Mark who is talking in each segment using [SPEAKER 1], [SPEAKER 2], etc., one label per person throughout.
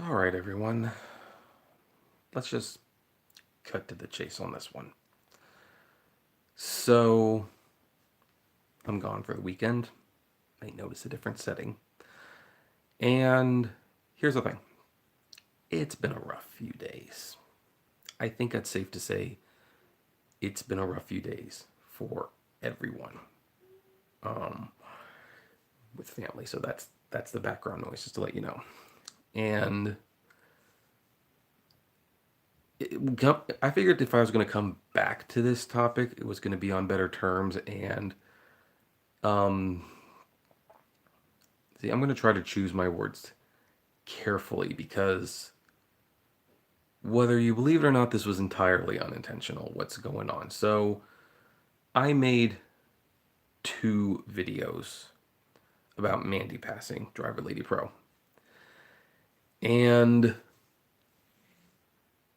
[SPEAKER 1] All right, everyone. Let's just cut to the chase on this one. So, I'm gone for the weekend. May notice a different setting. And here's the thing, it's been a rough few days. I think it's safe to say it's been a rough few days for everyone with family. So that's the background noise, just to let you know. And I figured if I was going to come back to this topic, it was going to be on better terms. And um, see, I'm going to try to choose my words carefully because whether you believe it or not, this was entirely unintentional. What's going on? So I made two videos about Mandy passing, Driver Lady Pro. And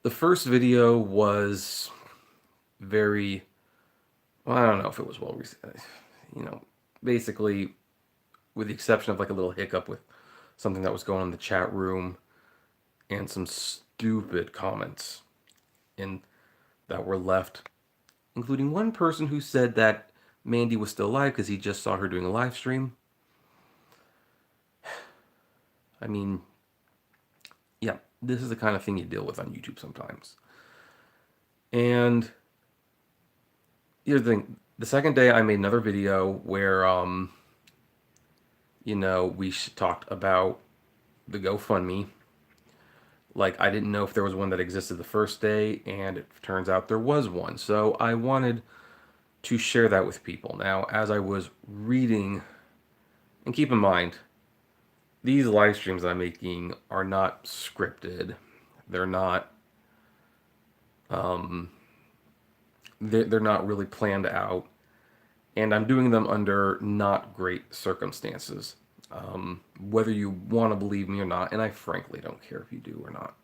[SPEAKER 1] the first video was very, well, I don't know if it was well received. Basically, with the exception of like a little hiccup with something that was going on in the chat room and some stupid comments in that were left, including one person who said that Mandy was still alive because he just saw her doing a live stream. I mean, yeah, this is the kind of thing you deal with on YouTube sometimes. And here's the thing. The second day I made another video where we talked about the GoFundMe. Like, I didn't know if there was one that existed the first day, and it turns out there was one. So I wanted to share that with people. Now, as I was reading, and keep in mind, these live streams I'm making are not scripted. They're not they're not really planned out, and I'm doing them under not great circumstances. Whether you want to believe me or not, and I frankly don't care if you do or not.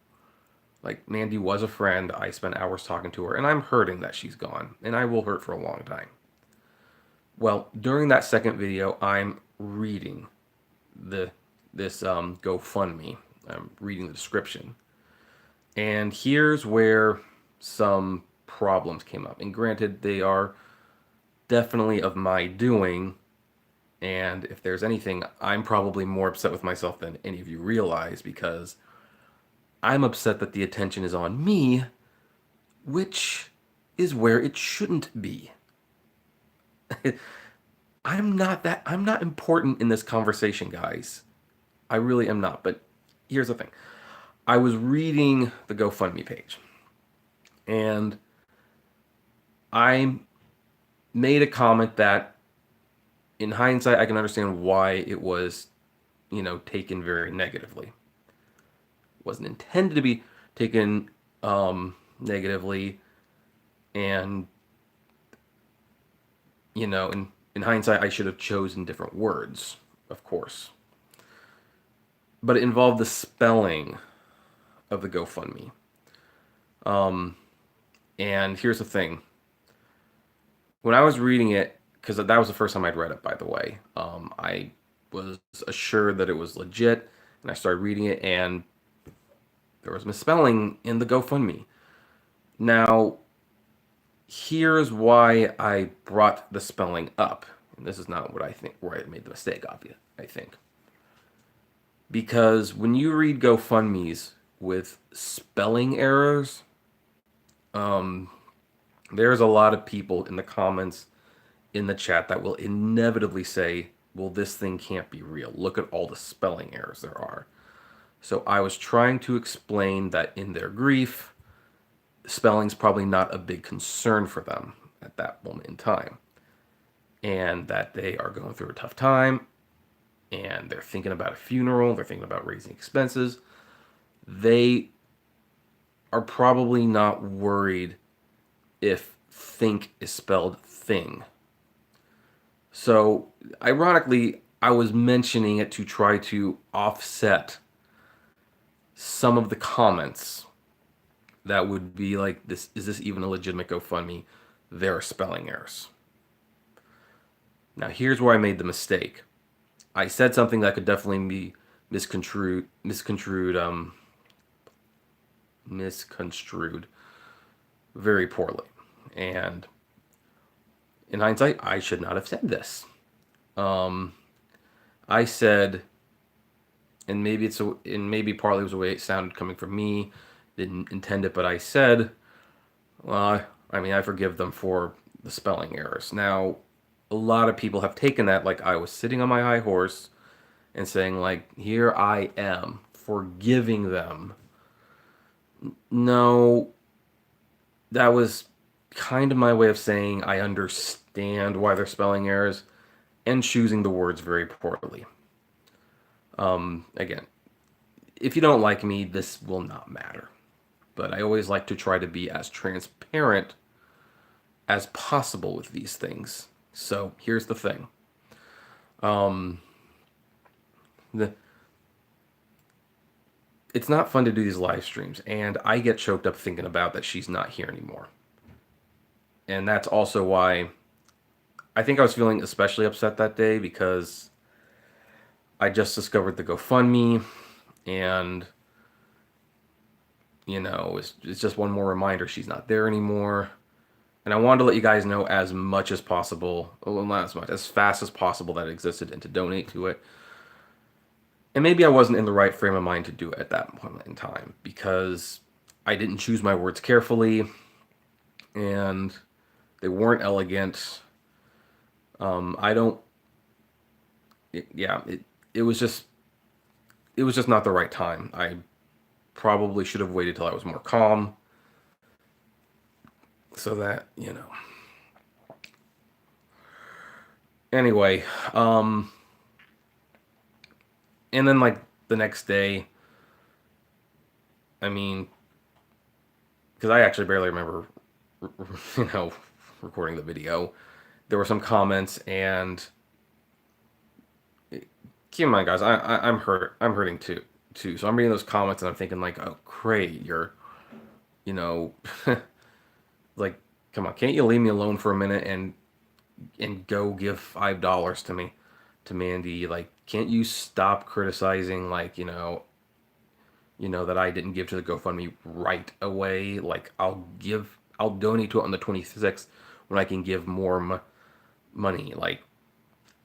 [SPEAKER 1] Like, Mandy was a friend. I spent hours talking to her, and I'm hurting that she's gone, and I will hurt for a long time. Well, during that second video, I'm reading this GoFundMe. I'm reading the description, and here's where some problems came up. And granted, they are definitely of my doing. And if there's anything, I'm probably more upset with myself than any of you realize because I'm upset that the attention is on me, which is where it shouldn't be. I'm not important in this conversation, guys. I really am not. But here's the thing. I was reading the GoFundMe page and I made a comment that in hindsight I can understand why it was, taken very negatively. It wasn't intended to be taken negatively, and in hindsight I should have chosen different words, of course. But it involved the spelling of the GoFundMe. And here's the thing. When I was reading it, because that was the first time I'd read it, by the way, I was assured that it was legit, and I started reading it, and there was misspelling in the GoFundMe. Now, here's why I brought the spelling up. And this is not what I think, where I made the mistake, obviously, I think. Because when you read GoFundMes with spelling errors, there's a lot of people in the comments in the chat that will inevitably say, well, this thing can't be real. Look at all the spelling errors there are. So I was trying to explain that in their grief, spelling's probably not a big concern for them at that moment in time. And that they are going through a tough time, and they're thinking about a funeral, they're thinking about raising expenses. They are probably not worried if think is spelled thing. So, ironically, I was mentioning it to try to offset some of the comments that would be like, "This is this even a legitimate GoFundMe? There are spelling errors." Now, here's where I made the mistake. I said something that could definitely be misconstrued misconstrued very poorly. And in hindsight, I should not have said this. Um, I said, and maybe partly it was the way it sounded coming from me. Didn't intend it, but I said, well, I mean, I forgive them for the spelling errors. Now, a lot of people have taken that like I was sitting on my high horse and saying like, here I am forgiving them. No, that was kind of my way of saying I understand why they're spelling errors and choosing the words very poorly. Again, if you don't like me, this will not matter. But I always like to try to be as transparent as possible with these things. So here's the thing. Um, the, it's not fun to do these live streams, and I get choked up thinking about that she's not here anymore. And that's also why I think I was feeling especially upset that day because I just discovered the GoFundMe, and it's just one more reminder she's not there anymore. And I wanted to let you guys know as much as possible, well, not as much, as fast as possible that it existed and to donate to it. And maybe I wasn't in the right frame of mind to do it at that point in time because I didn't choose my words carefully and they weren't elegant. I don't, it was just, not the right time. I probably should have waited till I was more calm so that, Anyway, and then like the next day, I mean, because I actually barely remember, you know, recording the video. There were some comments, and keep in mind, guys, I'm hurt. I'm hurting too. So I'm reading those comments, and I'm thinking like, oh, great, you're, you know, like, come on, can't you leave me alone for a minute and go give $5 to me, to Mandy? Like, can't you stop criticizing, like, that I didn't give to the GoFundMe right away? Like, I'll donate to it on the 26th when I can give more money. Like,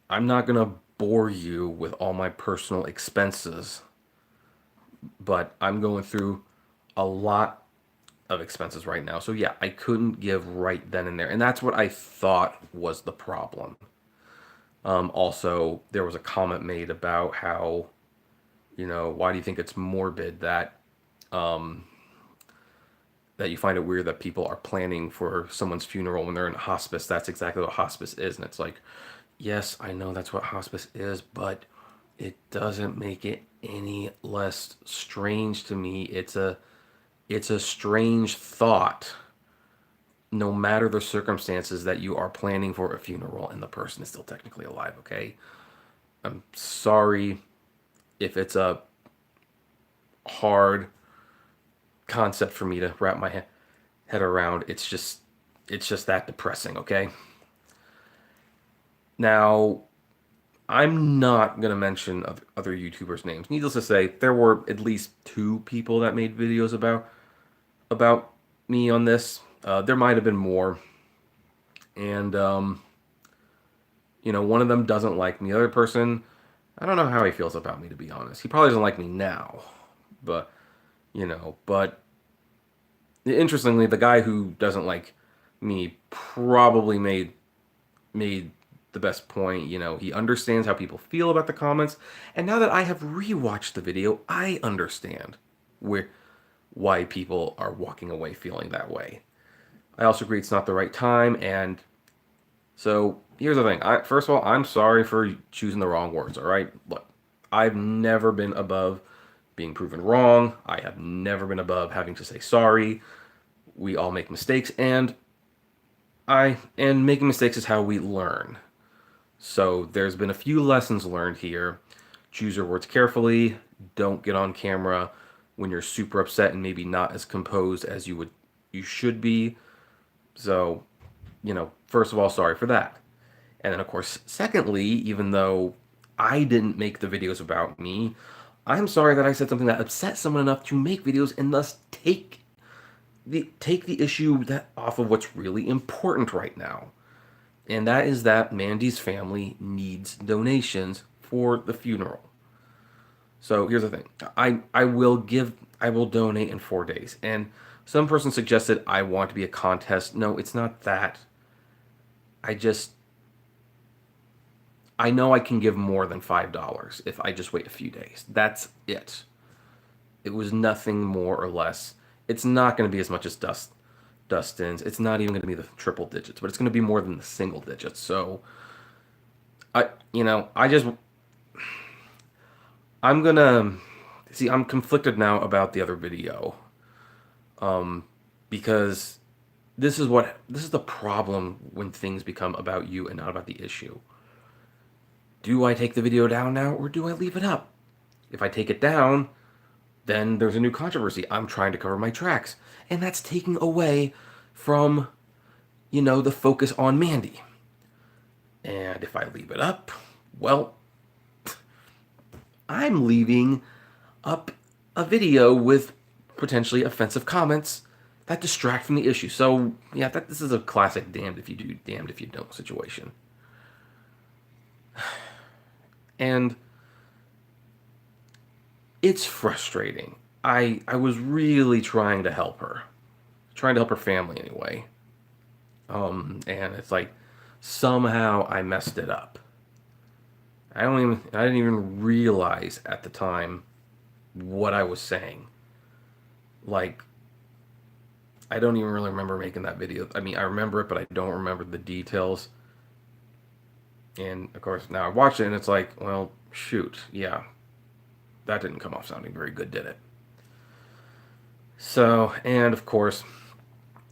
[SPEAKER 1] I'm not gonna bore you with all my personal expenses, but I'm going through a lot of expenses right now. So yeah, I couldn't give right then and there, and that's what I thought was the problem. Also, there was a comment made about how, why do you think it's morbid that you find it weird that people are planning for someone's funeral when they're in hospice? That's exactly what hospice is. And it's like, yes, I know that's what hospice is, but it doesn't make it any less strange to me. It's a strange thought, no matter the circumstances, that you are planning for a funeral and the person is still technically alive, okay? I'm sorry if it's a hard concept for me to wrap my head around. It's just that depressing, okay? Now, I'm not going to mention other YouTubers' names. Needless to say, there were at least two people that made videos about me on this. There might have been more. And, one of them doesn't like me. The other person, I don't know how he feels about me, to be honest. He probably doesn't like me now. But interestingly, the guy who doesn't like me probably made the best point. He understands how people feel about the comments, and now that I have rewatched the video, I understand why people are walking away feeling that way. I also agree it's not the right time, and so here's the thing. First of all, I'm sorry for choosing the wrong words. All right, look, I've never been above being proven wrong. I have never been above having to say sorry. We all make mistakes, and making mistakes is how we learn. So there's been a few lessons learned here. Choose your words carefully. Don't get on camera when you're super upset and maybe not as composed as you should be. So, first of all, sorry for that. And then of course, secondly, even though I didn't make the videos about me, I'm sorry that I said something that upset someone enough to make videos and thus take take the issue that off of what's really important right now. And that is that Mandy's family needs donations for the funeral. So here's the thing. I will donate in 4 days. And some person suggested I want to be a contest. No, it's not that. I just I know I can give more than $5 if I just wait a few days. That's it. It was nothing more or less. It's not going to be as much as Dustin's. It's not even going to be the triple digits, but it's going to be more than the single digits. So I just I'm gonna see. I'm conflicted now about the other video, because this is the problem when things become about you and not about the issue. Do I take the video down now or do I leave it up? If I take it down, then there's a new controversy. I'm trying to cover my tracks, and that's taking away from the focus on Mandy. And if I leave it up, well, I'm leaving up a video with potentially offensive comments that distract from the issue. So, yeah, this is a classic damned if you do, damned if you don't situation. And it's frustrating. I was really trying to help her. Trying to help her family anyway. And it's like somehow I messed it up. I didn't even realize at the time what I was saying. Like, I don't even really remember making that video. I mean, I remember it, but I don't remember the details. And of course, now I watch it and it's like, well, shoot, yeah, that didn't come off sounding very good, did it? So, and of course,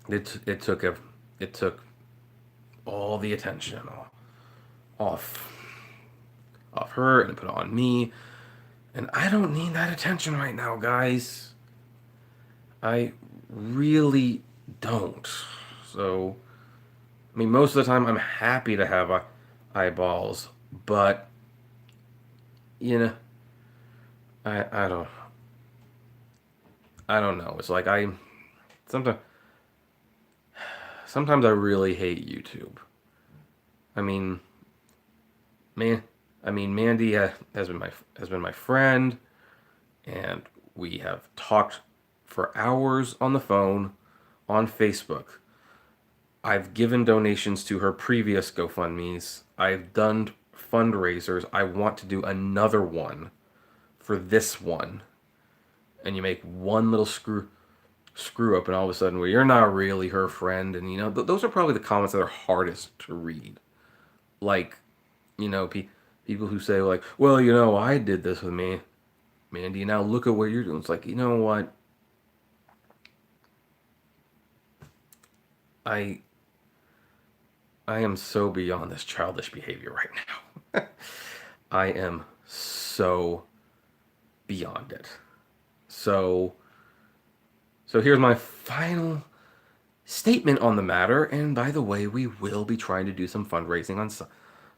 [SPEAKER 1] it took all the attention off her and put it on me. And I don't need that attention right now, guys. I really don't. So, I mean, most of the time I'm happy to have eyeballs, but I don't know. It's like sometimes sometimes I really hate YouTube. I mean, Mandy has been my friend, and we have talked for hours on the phone, on Facebook. I've given donations to her previous GoFundMe's. I've done fundraisers. I want to do another one for this one. And you make one little screw up, and all of a sudden, well, you're not really her friend. And those are probably the comments that are hardest to read. Like, people who say like, well, I did this with me, Mandy. Now look at what you're doing. It's like, you know what? I am so beyond this childish behavior right now. I am so beyond it. So here's my final statement on the matter. And by the way, we will be trying to do some fundraising on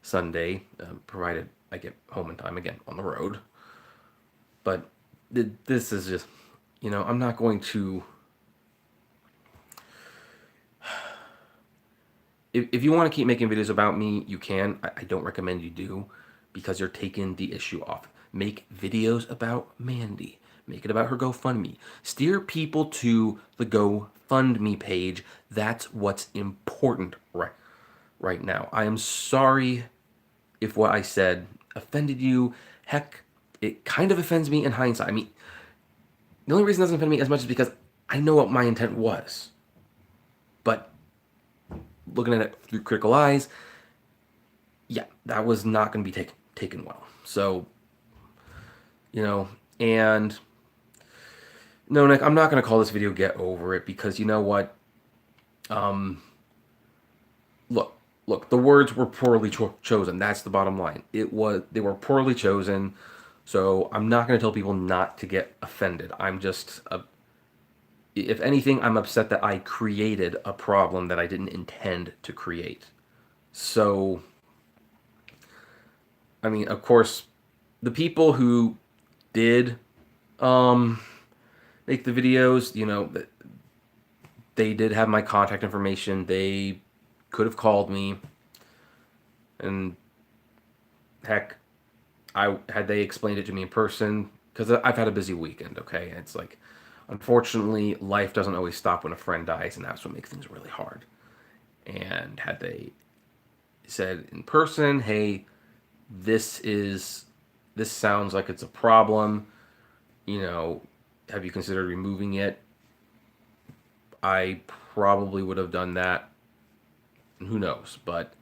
[SPEAKER 1] Sunday, provided I get home in time again on the road. But this is just, I'm not going to. If you want to keep making videos about me, you can. I don't recommend you do, because you're taking the issue off. Make videos about Mandy. Make it about her GoFundMe. Steer people to the GoFundMe page. That's what's important right now. I am sorry if what I said offended you. Heck, it kind of offends me in hindsight. I mean, the only reason it doesn't offend me as much is because I know what my intent was. But looking at it through critical eyes, yeah, that was not going to be taken well. So, and no, Nick, I'm not going to call this video Get Over It, because you know what? Look, the words were poorly chosen. That's the bottom line. They were poorly chosen. So I'm not going to tell people not to get offended. If anything, I'm upset that I created a problem that I didn't intend to create. So, I mean, of course, the people who did make the videos, they did have my contact information. They could have called me, and heck, I had they explained it to me in person because I've had a busy weekend. Okay, it's like, unfortunately, life doesn't always stop when a friend dies, and that's what makes things really hard. And had they said in person, "Hey, this is this sounds like it's a problem. You know, have you considered removing it?" I probably would have done that. Who knows? But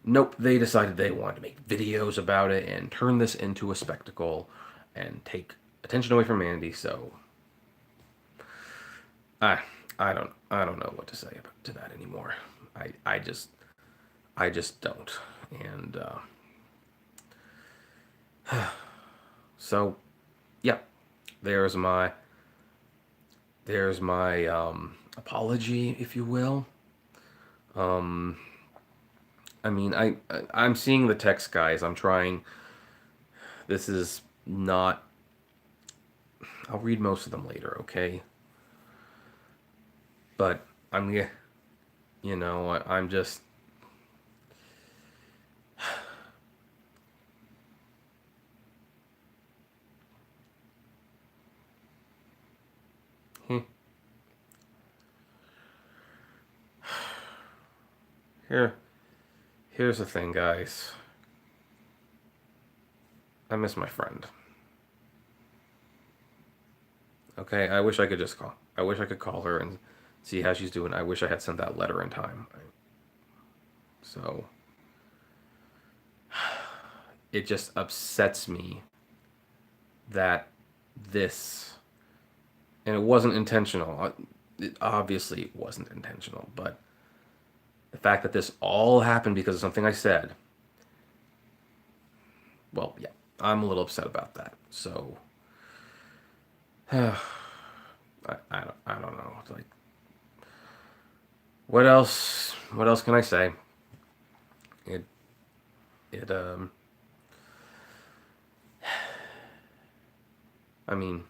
[SPEAKER 1] nope, they decided they wanted to make videos about it and turn this into a spectacle and take attention away from Mandy. So I I don't know what to say to that anymore. I just don't. And so yeah, there's my there's my apology, if you will. Um, I mean, I'm seeing the text, guys. I'm trying. This is not. I'll read most of them later, okay? But I'm yeah, I'm just. Hmm. Here, here's the thing, guys. I miss my friend. Okay, I wish I could just call. I wish I could call her and see how she's doing. I wish I had sent that letter in time. So it just upsets me that this, and it wasn't intentional. Obviously, it wasn't intentional, but the fact that this all happened because of something I said, well, yeah, I'm a little upset about that. So I don't know. It's like, what else? What else can I say? It it. I mean,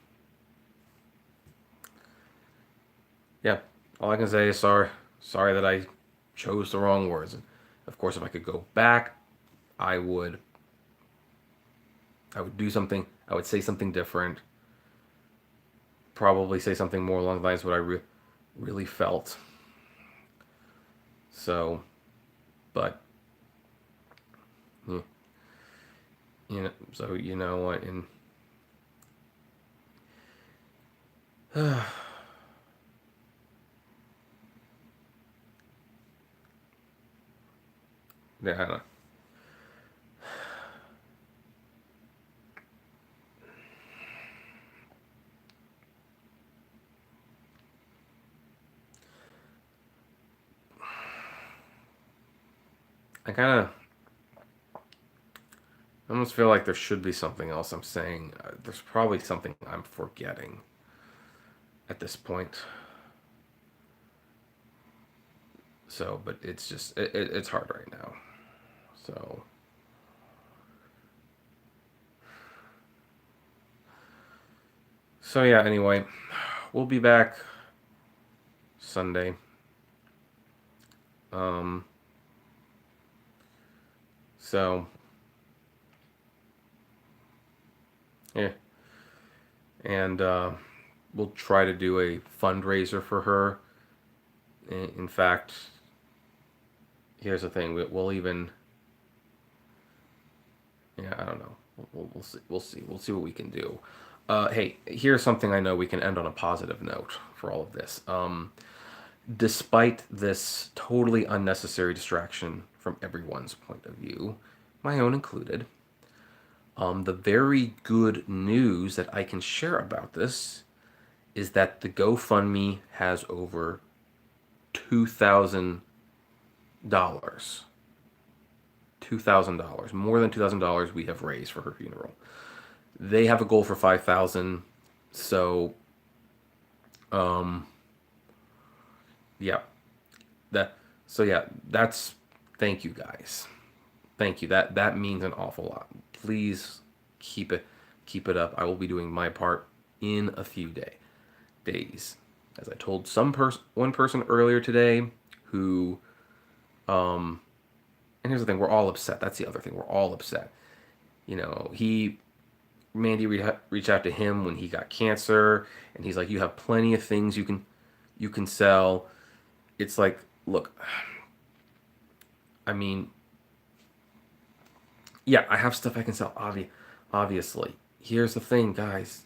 [SPEAKER 1] yeah. All I can say is sorry that I chose the wrong words. And of course, if I could go back, I would I would do something. I would say something different. Probably say something more along the lines of what I really felt. So, but yeah, so you know what? And yeah, I kind of almost feel like there should be something else I'm saying. There's probably something I'm forgetting at this point. So, but it's just it's hard right now. So, so yeah. Anyway, we'll be back Sunday. Um, so yeah, and we'll try to do a fundraiser for her. In fact, here's the thing: we'll even yeah, I don't know. We'll see. We'll see. We'll see what we can do. Hey, here's something I know we can end on a positive note for all of this. Despite this totally unnecessary distraction from everyone's point of view, my own included, the very good news that I can share about this is that the GoFundMe has over $2,000. $2,000, more than $2,000 we have raised for her funeral. They have a goal for 5,000. So, um, yeah, that. So yeah, that's. Thank you guys. Thank you. That means an awful lot. Please keep it keep it up. I will be doing my part in a few days. As I told one person earlier today, who, um, and here's the thing, we're all upset. That's the other thing, we're all upset. You know, Mandy reached out to him when he got cancer, and he's like, "You have plenty of things you can sell." It's like, look, I mean, yeah, I have stuff I can sell. Obviously, here's the thing, guys.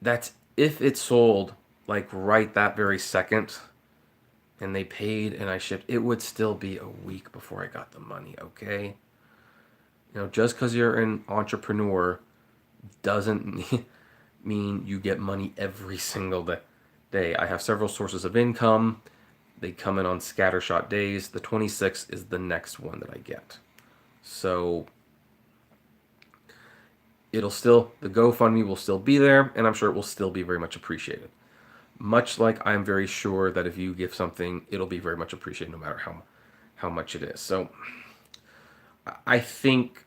[SPEAKER 1] That's if it sold like right that very second, and they paid and I shipped, it would still be a week before I got the money. Okay, just because you're an entrepreneur doesn't mean you get money every single day. I have several sources of income. They come in on scattershot days. The 26th is the next one that I get. So the GoFundMe will still be there, and I'm sure it will still be very much appreciated. Much like I'm very sure that if you give something, it'll be very much appreciated no matter how much it is. So I think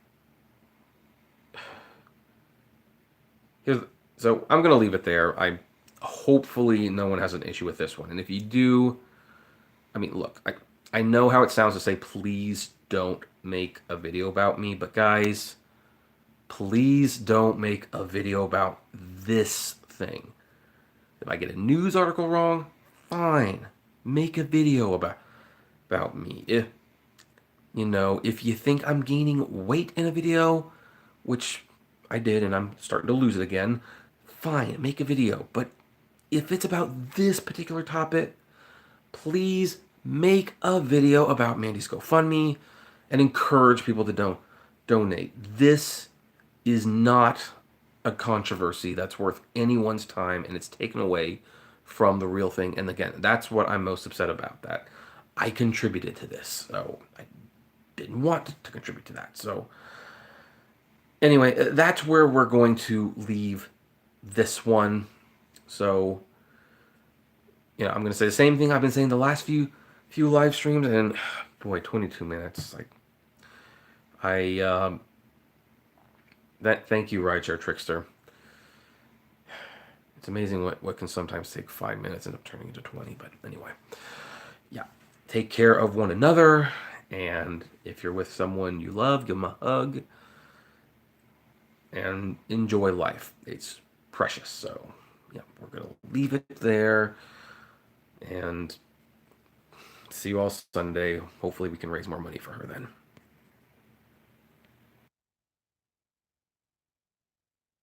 [SPEAKER 1] so I'm gonna leave it there. Hopefully no one has an issue with this one, and if you do, I mean, look, I know how it sounds to say please don't make a video about me, but guys, please don't make a video about this thing. If I get a news article wrong, fine, make a video about me. If you think I'm gaining weight in a video, which I did and I'm starting to lose it again, fine, make a video. But if it's about this particular topic, please make a video about Mandy's GoFundMe and encourage people to donate. This is not a controversy that's worth anyone's time, and it's taken away from the real thing. And again, that's what I'm most upset about, that I contributed to this. So I didn't want to contribute to that. So anyway, that's where we're going to leave this one. So, I'm going to say the same thing I've been saying the last few live streams, and boy, 22 minutes. Like, thank you, Rideshare Trickster. It's amazing what can sometimes take 5 minutes end up turning into 20. But anyway, yeah, take care of one another, and if you're with someone you love, give them a hug, and enjoy life. It's precious. So, yeah, we're gonna leave it there, and see you all Sunday. Hopefully, we can raise more money for her then.